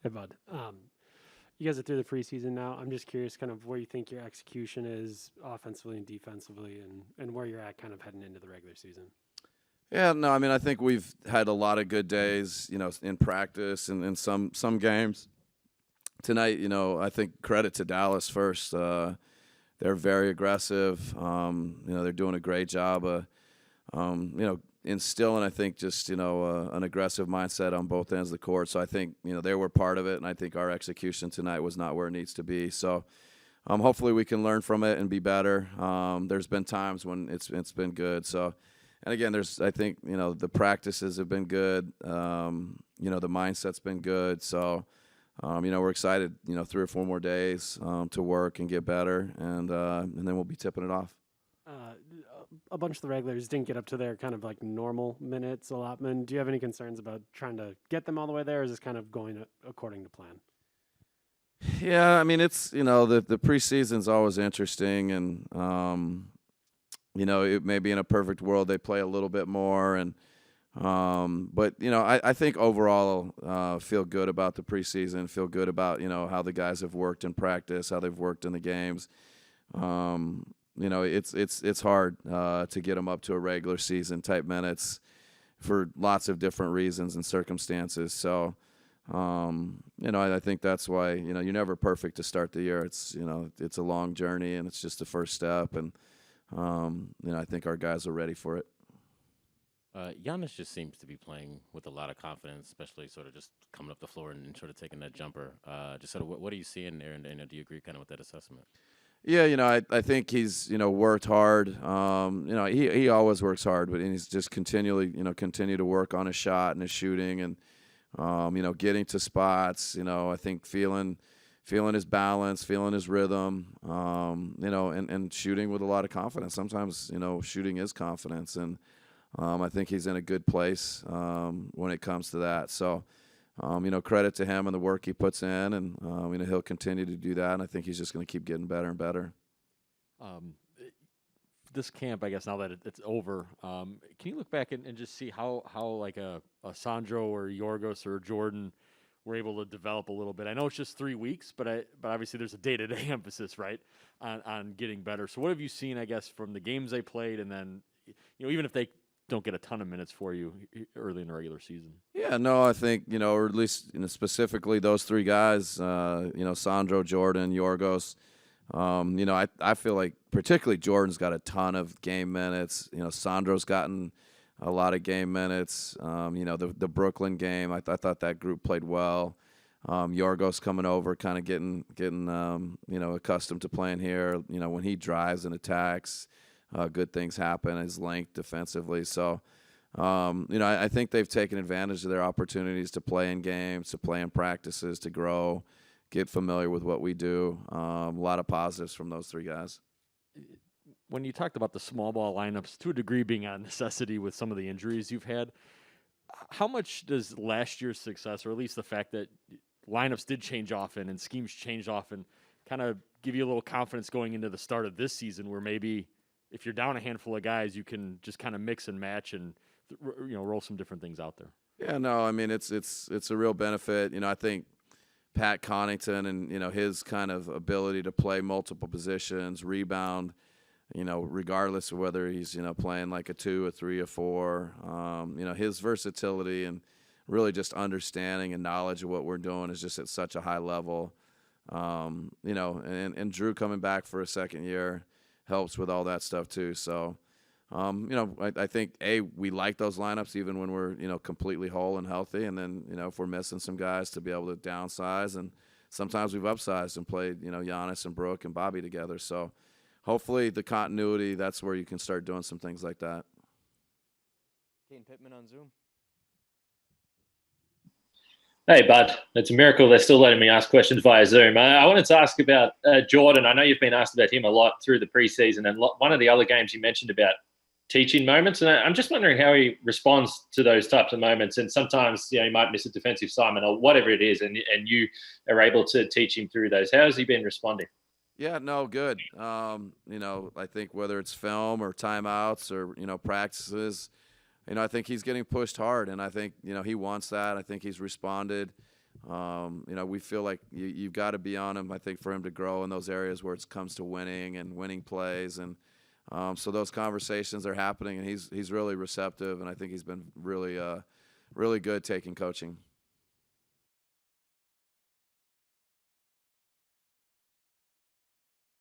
Hey, bud. You guys are through the preseason now. I'm just curious, kind of where you think your execution is offensively and defensively, and where you're at, kind of heading into the regular season. Yeah, no, I mean, I think we've had a lot of good days, in practice and in some games. Tonight, I think credit to Dallas first. They're very aggressive. They're doing a great job of, instilling, I think, just, an aggressive mindset on both ends of the court. So I think, they were part of it, and I think our execution tonight was not where it needs to be. So hopefully we can learn from it and be better. There's been times when it's been good. So, and again, I think, the practices have been good. The mindset's been good. So, we're excited, 3 or 4 more days to work and get better, and then we'll be tipping it off. Uh, a bunch of the regulars didn't get up to their kind of like normal minutes allotment. Do you have any concerns about trying to get them all the way there, or is this kind of going according to plan? Yeah, I mean, it's, the preseason's always interesting, and it may be in a perfect world they play a little bit more, and but I think overall feel good about the preseason, feel good about how the guys have worked in practice, how they've worked in the games. It's hard to get them up to a regular season type minutes for lots of different reasons and circumstances. So, I think that's why you're never perfect to start the year. It's a long journey, and it's just the first step, and I think our guys are ready for it. Giannis just seems to be playing with a lot of confidence, especially sort of just coming up the floor and sort of taking that jumper. Just sort of what are you seeing there, and do you agree kind of with that assessment? Yeah, I think he's worked hard. He always works hard, but he's just continually continue to work on his shot and his shooting, and getting to spots. I think feeling his balance, feeling his rhythm. And shooting with a lot of confidence. Sometimes shooting is confidence, and I think he's in a good place when it comes to that. So. Credit to him and the work he puts in, and he'll continue to do that. And I think he's just going to keep getting better and better. Um, this camp, I guess, now that it's over, can you look back and just see how like a Sandro or Yorgos or Jordan were able to develop a little bit? I know it's just 3 weeks, but obviously there's a day-to-day emphasis, right, on getting better. So what have you seen, I guess, from the games they played, and then even if they don't get a ton of minutes for you early in the regular season? Yeah, no, I think or at least specifically those three guys, Sandro, Jordan, Yorgos. I feel like particularly Jordan's got a ton of game minutes. Sandro's gotten a lot of game minutes. The Brooklyn game, I thought that group played well. Yorgos coming over, kind of getting accustomed to playing here. When he drives and attacks, good things happen. His length defensively, so. I think they've taken advantage of their opportunities to play in games, to play in practices, to grow, get familiar with what we do. A lot of positives from those three guys. When you talked about the small ball lineups, to a degree being a necessity with some of the injuries you've had, how much does last year's success, or at least the fact that lineups did change often and schemes changed often, kind of give you a little confidence going into the start of this season, where maybe if you're down a handful of guys, you can just kind of mix and match and roll some different things out there? Yeah, no, I mean it's a real benefit. I think Pat Connaughton and his kind of ability to play multiple positions, rebound, regardless of whether he's playing like a 2, a 3, a 4. His versatility and really just understanding and knowledge of what we're doing is just at such a high level. And Drew coming back for a second year helps with all that stuff too. So. I think we like those lineups even when we're completely whole and healthy, and then if we're missing some guys, to be able to downsize, and sometimes we've upsized and played Giannis and Brooke and Bobby together. So hopefully the continuity, that's where you can start doing some things like that. Kane Pittman on Zoom. Hey, Bud. It's a miracle they're still letting me ask questions via Zoom. I wanted to ask about Jordan. I know you've been asked about him a lot through the preseason, and one of the other games you mentioned about teaching moments, and I'm just wondering how he responds to those types of moments. And sometimes he might miss a defensive assignment or whatever it is, and you are able to teach him through those. How has he been responding? Yeah, no, good. I think whether it's film or timeouts or practices, I think he's getting pushed hard, and I think he wants that. I think he's responded. We feel like you've got to be on him, I think, for him to grow in those areas where it comes to winning and winning plays. And so those conversations are happening, and he's really receptive, and I think he's been really good taking coaching.